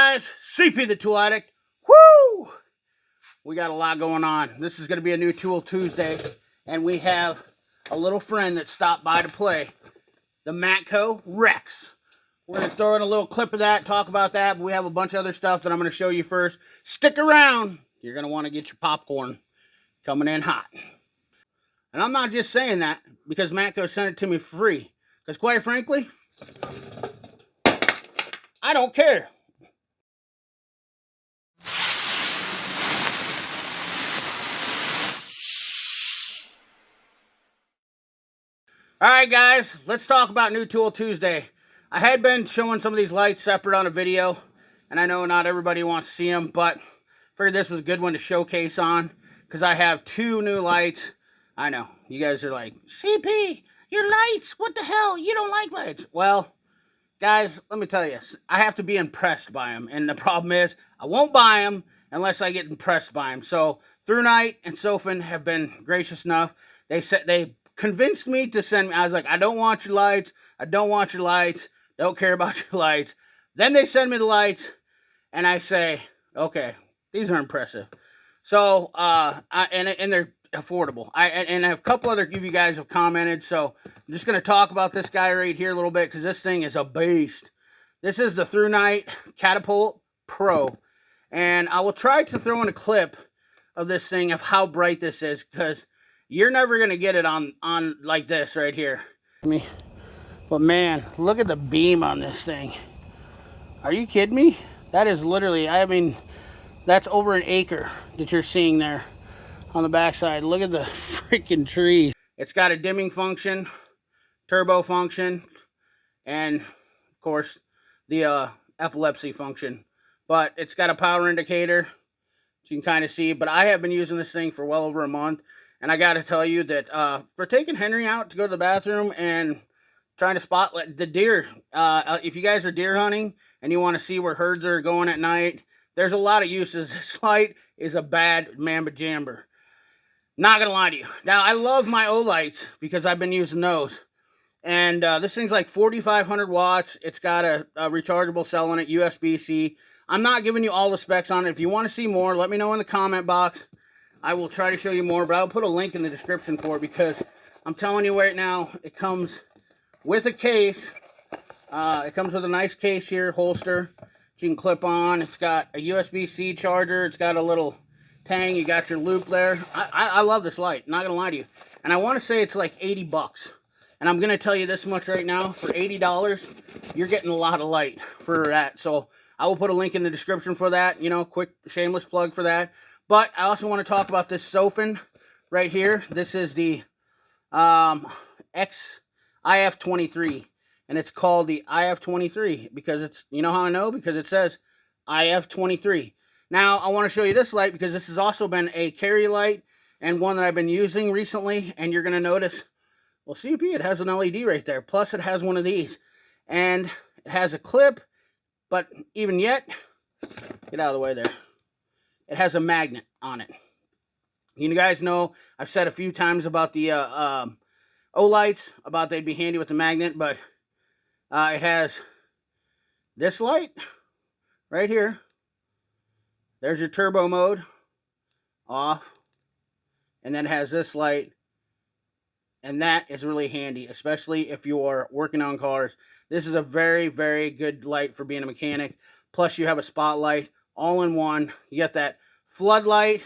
guys, CP the Tool Addict. Woo! We got a lot going on. This is going to be a new Tool Tuesday, and we have a little friend that stopped by to play, the MATCO Rex. We're going to throw in a little clip of that, talk about that, but we have a bunch of other stuff that I'm going to show you first. Stick around. You're going to want to get your popcorn coming in hot. And I'm not just saying that because MATCO sent it to me for free. Because quite frankly, I don't care. Alright guys, let's talk about New Tool Tuesday. I had been showing some of these lights separate on a video, and I know not everybody wants to see them, but I figured this was a good one to showcase on, because I have two new lights. I know, you guys are like, CP, your lights, what the hell, you don't like lights. Well, guys, let me tell you, I have to be impressed by them, and the problem is, I won't buy them unless I get impressed by them. So, ThruNite and SOFIN have been gracious enough. They convinced me to send me. I was like, I don't want your lights. I don't want your lights. Don't care about your lights. Then they send me the lights, and I say, okay, these are impressive. So, and they're affordable. And a couple other of you guys have commented, so I'm just going to talk about this guy right here a little bit, because this thing is a beast. This is the ThruNite Catapult Pro, and I will try to throw in a clip of this thing of how bright this is, because you're never going to get it on like this right here. But man, look at the beam on this thing. Are you kidding me? That is literally, I mean, that's over an acre that you're seeing there on the backside. Look at the freaking trees. It's got a dimming function, turbo function, and of course the epilepsy function. But it's got a power indicator, which you can kind of see. But I have been using this thing for well over a month. And I got to tell you that for taking Henry out to go to the bathroom and trying to spot the deer, if you guys are deer hunting and you want to see where herds are going at night, there's a lot of uses. This light is a bad mamma jammer. Not going to lie to you. Now, I love my O-lights because I've been using those. And this thing's like 4,500 watts. It's got a rechargeable cell in it, USB-C. I'm not giving you all the specs on it. If you want to see more, let me know in the comment box. I will try to show you more, but I'll put a link in the description for it, because I'm telling you right now, it comes with a case. It comes with a nice case here, holster, that you can clip on. It's got a USB-C charger. It's got a little tang. You got your loop there. I love this light, not going to lie to you. And I want to say it's like 80 bucks. And I'm going to tell you this much right now. For $80, you're getting a lot of light for that. So I will put a link in the description for that. You know, quick shameless plug for that. But I also want to talk about this SOFIN right here. This is the IF23, and it's called the IF23 because it's, you know how I know? Because it says IF23. Now, I want to show you this light because this has also been a carry light and one that I've been using recently, and you're going to notice, well, CP, it has an LED right there. Plus, it has one of these, and it has a clip, but even yet, get out of the way there. It has a magnet on it. You guys know I've said a few times about the O-lights, about they'd be handy with the magnet, but it has this light right here. There's your turbo mode, off. And then it has this light. And that is really handy, especially if you're working on cars. This is a very, very good light for being a mechanic. Plus, you have a spotlight. All in one. You get that floodlight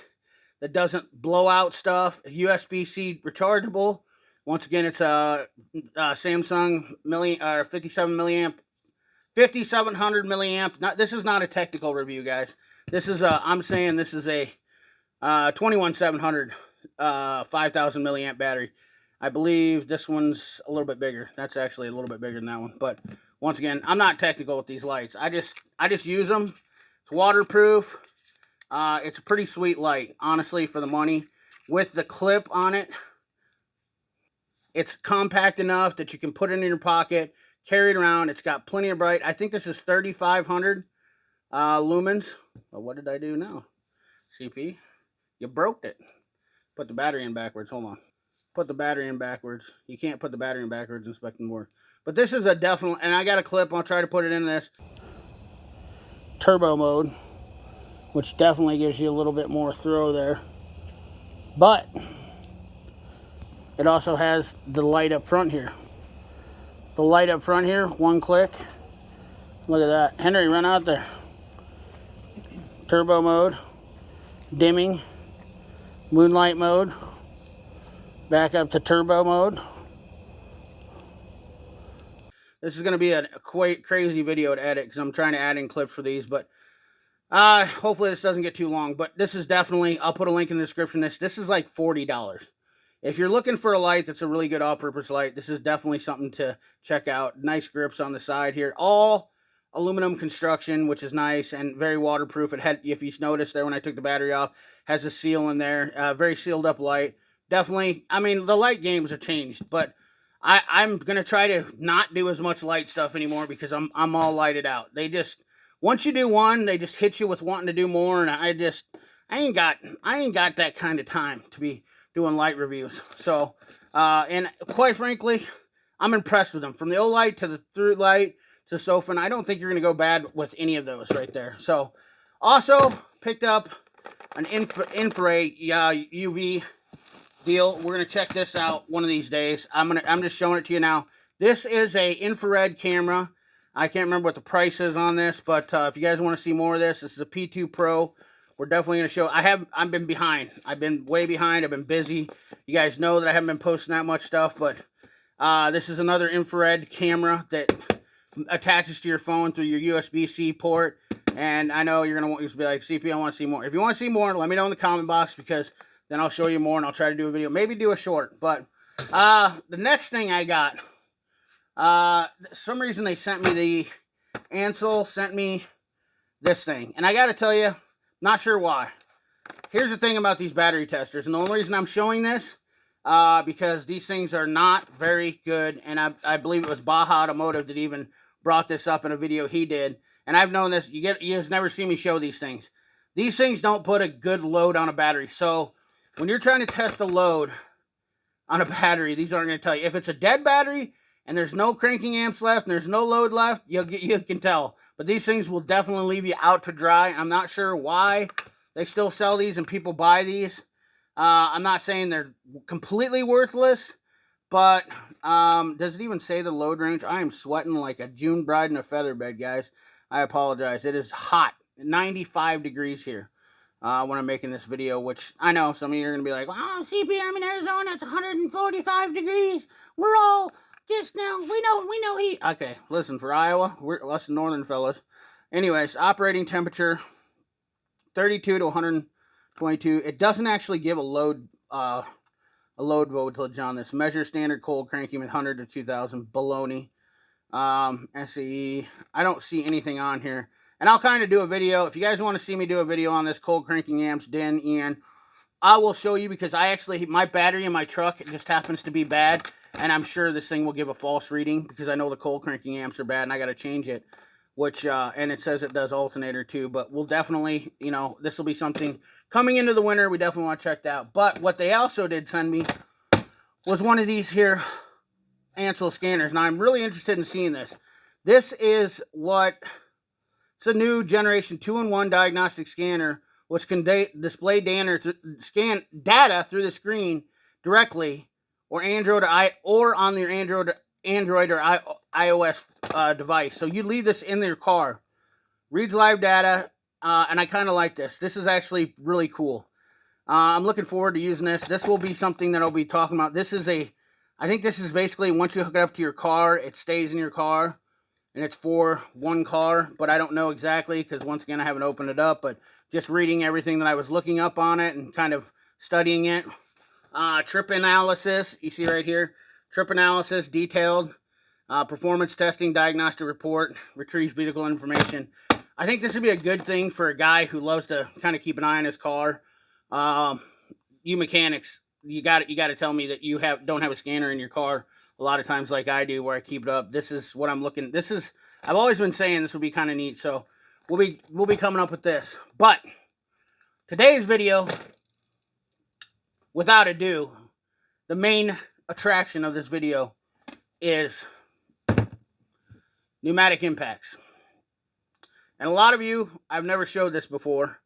that doesn't blow out stuff. USB-C rechargeable. Once again, it's a Samsung 5700 milliamp. This is not a technical review, guys. This is I'm saying this is a 21700 5000 milliamp battery. I believe this one's a little bit bigger. That's actually a little bit bigger than that one. But once again, I'm not technical with these lights. I just use them. It's waterproof. It's a pretty sweet light, honestly, for the money. With the clip on it, it's compact enough that you can put it in your pocket, carry it around. It's got plenty of bright. I think this is 3,500 lumens. Well, what did I do now? CP, you broke it. Put the battery in backwards. Hold on. Put the battery in backwards. You can't put the battery in backwards and expect more. But this is a definite, and I got a clip. I'll try to put it in this. turbo mode, which definitely gives you a little bit more throw there. But it also has the light up front here. The light up front here, one click. Look at that. Henry, run out there. Turbo mode, dimming, moonlight mode, back up to turbo mode. This is going to be a quite crazy video to edit because I'm trying to add in clips for these, but hopefully this doesn't get too long. But this is definitely, I'll put a link in the description. This is like $40. If you're looking for a light that's a really good all-purpose light, this is definitely something to check out. Nice grips on the side here. All aluminum construction, which is nice and very waterproof. It had, if you noticed there when I took the battery off, has a seal in there. Very sealed up light. Definitely, I mean, the light games have changed, but I'm going to try to not do as much light stuff anymore because I'm all lighted out. They just, once you do one, they just hit you with wanting to do more, and I ain't got that kind of time to be doing light reviews. So, and quite frankly, I'm impressed with them. From the OLight to the ThruNite to SOFIN, I don't think you're going to go bad with any of those right there. So, also picked up an infrared UV deal. We're going to check this out one of these days. I'm just showing it to you now. This is a infrared camera. I can't remember what the price is on this, but if you guys want to see more of this, this is a P2 Pro. We're definitely going to show. I've been behind. I've been way behind. I've been busy. You guys know that I haven't been posting that much stuff, but this is another infrared camera that attaches to your phone through your USB-C port. And I know you're going to want to be like, CP, I want to see more. If you want to see more, let me know in the comment box, because then I'll show you more and I'll try to do a video. Maybe do a short. But the next thing I got, some reason they sent me the ANSEL sent me this thing. And I got to tell you, not sure why. Here's the thing about these battery testers. And the only reason I'm showing this, because these things are not very good. And I believe it was Baja Automotive that even brought this up in a video he did. And I've known this. You guys never see me show these things. These things don't put a good load on a battery. So when you're trying to test a load on a battery, these aren't going to tell you. If it's a dead battery and there's no cranking amps left and there's no load left, you can tell. But these things will definitely leave you out to dry. I'm not sure why they still sell these and people buy these. I'm not saying they're completely worthless, but does it even say the load range? I am sweating like a June bride in a feather bed, guys. I apologize. It is hot, 95 degrees here when I'm making this video, which I know some of you are going to be like, oh, CP, I'm in Arizona, it's 145 degrees. We're all just now, we know heat. Okay, listen, for Iowa, we're us northern fellas. Anyways, operating temperature, 32 to 122. It doesn't actually give a load voltage on this. Measure standard cold cranking with 100 to 2000. Baloney. SCE. I don't see anything on here. And I'll kind of do a video. If you guys want to see me do a video on this cold cranking amps, Den, Ian, I will show you, because my battery in my truck, it just happens to be bad. And I'm sure this thing will give a false reading, because I know the cold cranking amps are bad and I got to change it. Which, and it says it does alternator too. But we'll definitely, you know, this will be something coming into the winter. We definitely want to check that out. But what they also did send me was one of these here ANSEL scanners. Now, I'm really interested in seeing this. This is it's a new generation 2-in-1 diagnostic scanner, which can display scan data through the screen directly, or on your Android or iOS device. So you leave this in your car. Reads live data, and I kind of like this. This is actually really cool. I'm looking forward to using this. This will be something that I'll be talking about. I think this is basically, once you hook it up to your car, it stays in your car. And it's for one car, but I don't know exactly, because once again, I haven't opened it up. But just reading everything that I was looking up on it and kind of studying it. Trip analysis, you see right here. Trip analysis, detailed. Performance testing, diagnostic report, retrieves vehicle information. I think this would be a good thing for a guy who loves to kind of keep an eye on his car. You mechanics, you got to tell me that you don't have a scanner in your car a lot of times, like I do, where I keep it up. This is what I'm looking. I've always been saying this would be kind of neat. So we'll be coming up with this. But today's video, without ado, the main attraction of this video is pneumatic impacts. And a lot of you, I've never showed this before,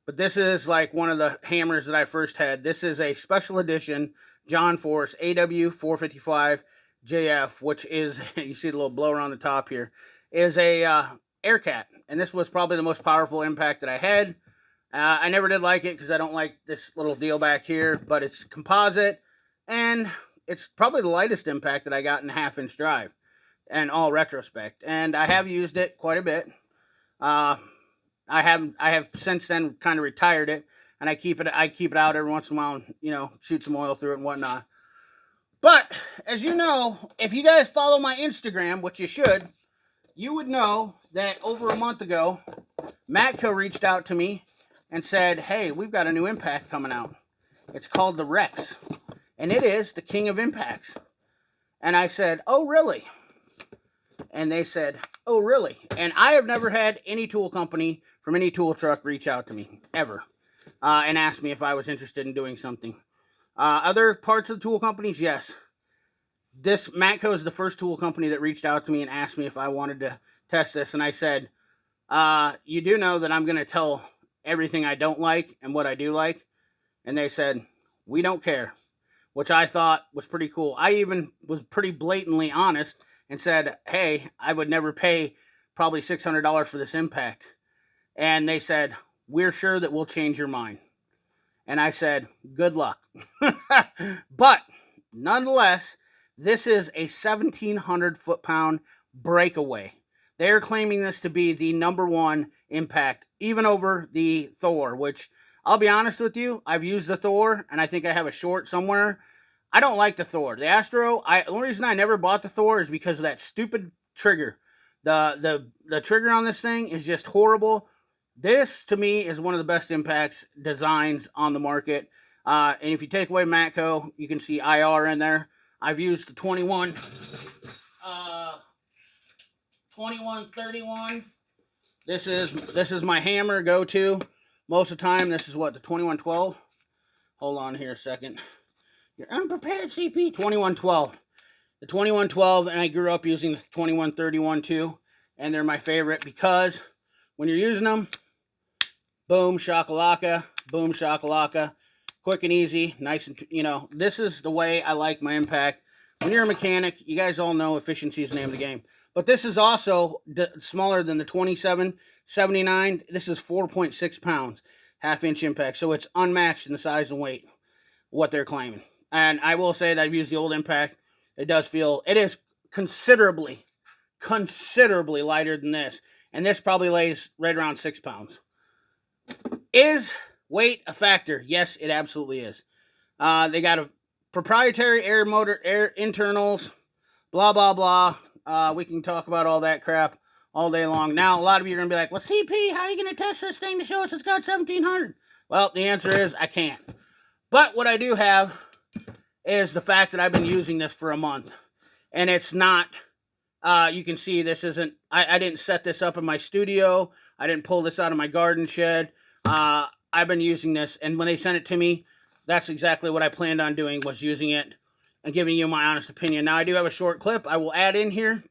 but this is like one of the hammers that I first had. This is a special edition John Force AW455 JF, which is, you see the little blower on the top here, is a Aircat. And this was probably the most powerful impact that I had. I never did like it because I don't like this little deal back here, but it's composite, and it's probably the lightest impact that I got in a 1/2-inch drive, and all retrospect. And I have used it quite a bit. I have since then kind of retired it, and I keep it out every once in a while, and, you know, shoot some oil through it and whatnot. But as you know, if you guys follow my Instagram, which you should, you would know that over a month ago, MATCO reached out to me and said, hey, we've got a new impact coming out. It's called the Rex, and it is the king of impacts. And I said, oh, really? And they said, oh, really? And I have never had any tool company from any tool truck reach out to me, ever, and ask me if I was interested in doing something. Other parts of the tool companies, yes. This MATCO is the first tool company that reached out to me and asked me if I wanted to test this. And I said, you do know that I'm going to tell everything I don't like and what I do like. And they said, we don't care, which I thought was pretty cool. I even was pretty blatantly honest and said, hey, I would never pay probably $600 for this impact. And they said, we're sure that we'll change your mind. And I said, good luck. But nonetheless, this is a 1,700 foot-pound breakaway. They're claiming this to be the #1 impact, even over the Thor, which, I'll be honest with you, I've used the Thor, and I think I have a short somewhere. I don't like the Thor. The Astro, the only reason I never bought the Thor is because of that stupid trigger. The trigger on this thing is just horrible. This, to me, is one of the best impacts designs on the market. And if you take away MATCO, you can see IR in there. I've used the 2131. This is my hammer go-to. Most of the time, this is what, the 2112? Hold on here a second. You're unprepared, CP. 2112. The 2112, and I grew up using the 2131 too. And they're my favorite because when you're using them, boom, shakalaka, boom, shakalaka. Quick and easy, nice and, you know, this is the way I like my impact. When you're a mechanic, you guys all know efficiency is the name of the game. But this is also smaller than the 2779. This is 4.6 pounds, 1/2-inch impact. So it's unmatched in the size and weight, what they're claiming. And I will say that I've used the old impact. It does feel, it is considerably lighter than this. And this probably lays right around 6 pounds. Is weight a factor? Yes, it absolutely is. They got a proprietary air motor, air internals, blah, blah, blah. We can talk about all that crap all day long. Now, a lot of you are going to be like, well, CP, how are you going to test this thing to show us it's got 1,700? Well, the answer is I can't. But what I do have is the fact that I've been using this for a month. And it's not, you can see this isn't, I didn't set this up in my studio. I didn't pull this out of my garden shed. I've been using this, and when they sent it to me, that's exactly what I planned on doing, was using it and giving you my honest opinion. Now, I do have a short clip I will add in here.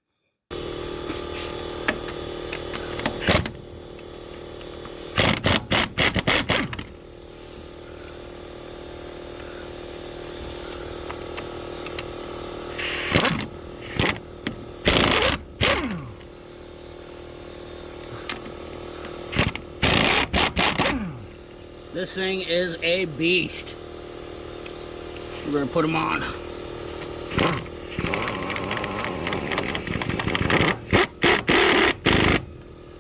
This thing is a beast. We're going to put them on.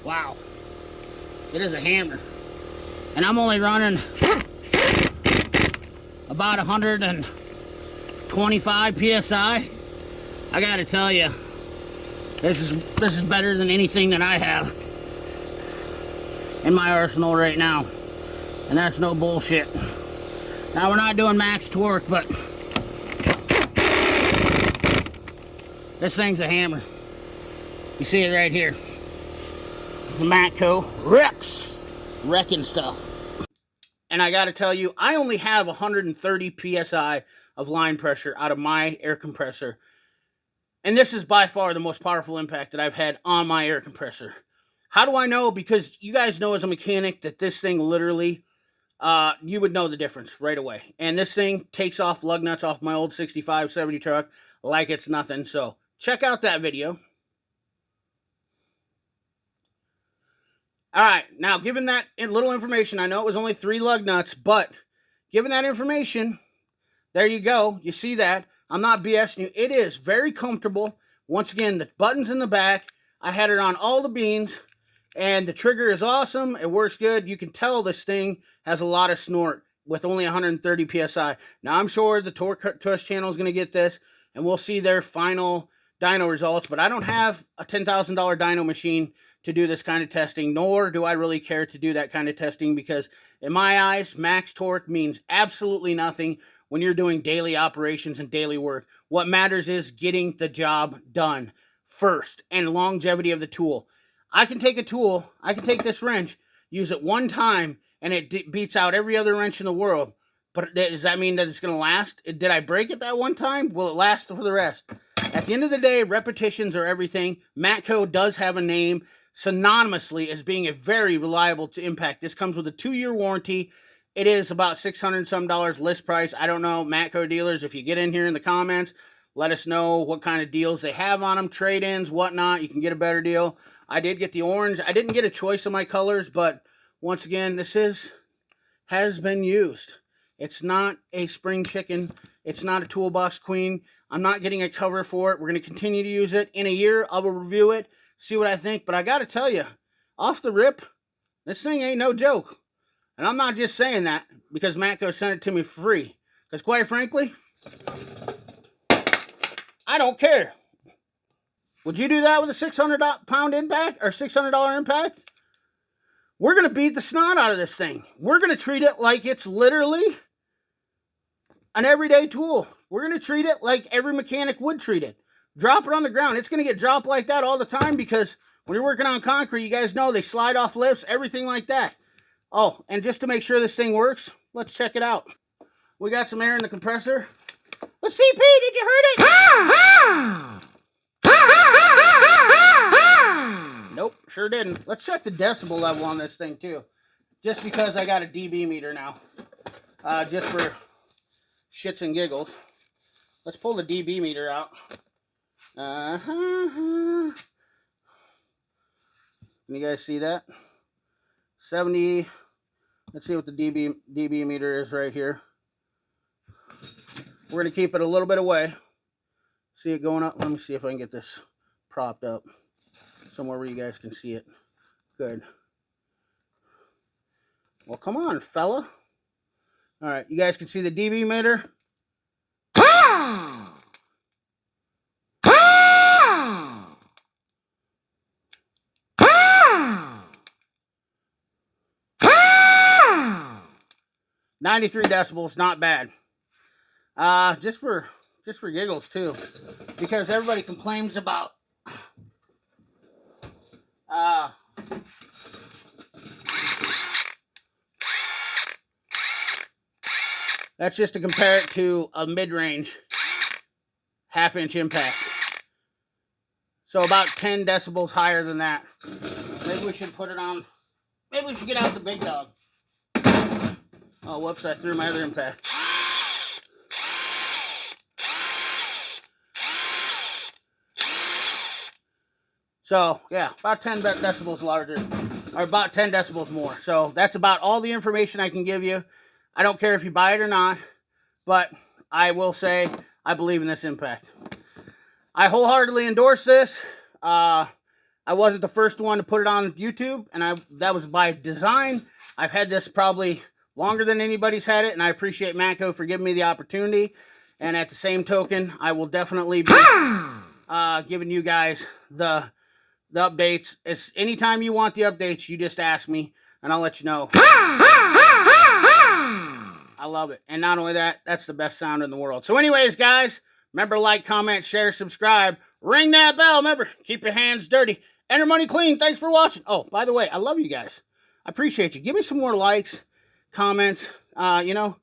Wow. It is a hammer. And I'm only running about 125 PSI. I got to tell you, this is better than anything that I have in my arsenal right now. And that's no bullshit. Now, we're not doing max torque, but this thing's a hammer. You see it right here. The MATCO Rex. Wrecking stuff. And I gotta tell you, I only have 130 PSI of line pressure out of my air compressor. And this is by far the most powerful impact that I've had on my air compressor. How do I know? Because you guys know as a mechanic that this thing literally, you would know the difference right away. And this thing takes off lug nuts off my old 6570 truck like it's nothing. So check out that video. All right, now given that little information, I know it was only 3 lug nuts, but given that information, there you go. You see that. I'm not BSing you. It is very comfortable. Once again, the buttons in the back. I had it on all the beans, and the trigger is awesome. It works good. You can tell this thing has a lot of snort with only 130 PSI. Now, I'm sure the Torque Tush channel is going to get this, and we'll see their final dyno results, but I don't have a $10,000 dyno machine to do this kind of testing, nor do I really care to do that kind of testing, because in my eyes, max torque means absolutely nothing when you're doing daily operations and daily work. What matters is getting the job done first, and longevity of the tool. I can take a tool, I can take this wrench, use it one time, and it beats out every other wrench in the world. But does that mean that it's going to last? Did I break it that one time? Will it last for the rest? At the end of the day, repetitions are everything. MATCO does have a name synonymously as being a very reliable impact. This comes with a 2-year warranty. It is about $600 some list price. I don't know, MATCO dealers, if you get in here in the comments, let us know what kind of deals they have on them, trade-ins, whatnot. You can get a better deal. I did get the orange. I didn't get a choice of my colors, but once again, this has been used. It's not a spring chicken. It's not a toolbox queen. I'm not getting a cover for it. We're going to continue to use it. In a year, I will review it, see what I think. But I got to tell you, off the rip, this thing ain't no joke. And I'm not just saying that because MATCO sent it to me for free. Because quite frankly, I don't care. Would you do that with a 600-pound impact or $600 impact? We're going to beat the snot out of this thing. We're going to treat it like it's literally an everyday tool. We're going to treat it like every mechanic would treat it. Drop it on the ground. It's going to get dropped like that all the time because when you're working on concrete, you guys know they slide off lifts, everything like that. Oh, and just to make sure this thing works, let's check it out. We got some air in the compressor. Let's see, P, did you hear it? Nope, sure didn't. Let's check the decibel level on this thing too. Just because I got a dB meter now. Just for shits and giggles. Let's pull the dB meter out. Can you guys see that? 70. Let's see what the dB meter is right here. We're going to keep it a little bit away. See it going up? Let me see if I can get this propped up somewhere where you guys can see it. Good. Well, come on, fella. All right, you guys can see the dB meter. 93 decibels, not bad. Just for giggles too, because everybody complains about that's just to compare it to a mid-range half-inch impact. So about 10 decibels higher than that. Maybe we should put it on. Maybe we should get out the big dog. Oh, whoops, I threw my other impact. So, yeah, about 10 decibels larger, or about 10 decibels more. So, that's about all the information I can give you. I don't care if you buy it or not, but I will say I believe in this impact. I wholeheartedly endorse this. I wasn't the first one to put it on YouTube, and that was by design. I've had this probably longer than anybody's had it, and I appreciate MATCO for giving me the opportunity. And at the same token, I will definitely be giving you guys the updates. Anytime you want the updates, you just ask me, and I'll let you know. I love it. And not only that, that's the best sound in the world. So anyways, guys, remember, like, comment, share, subscribe. Ring that bell. Remember, keep your hands dirty and your money clean. Thanks for watching. Oh, by the way, I love you guys. I appreciate you. Give me some more likes, comments. You know,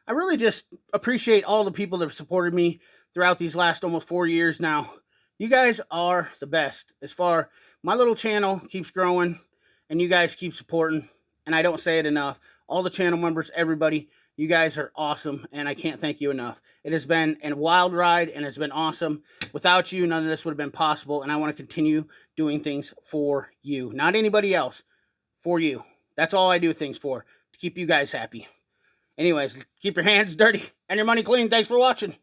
I really just appreciate all the people that have supported me throughout these last almost 4 years now. You guys are the best. As far my little channel keeps growing, and you guys keep supporting, and I don't say it enough. All the channel members, everybody, you guys are awesome, and I can't thank you enough. It has been a wild ride, and it's been awesome. Without you, none of this would have been possible, and I want to continue doing things for you. Not anybody else, for you. That's all I do things for, to keep you guys happy. Anyways, keep your hands dirty and your money clean. Thanks for watching.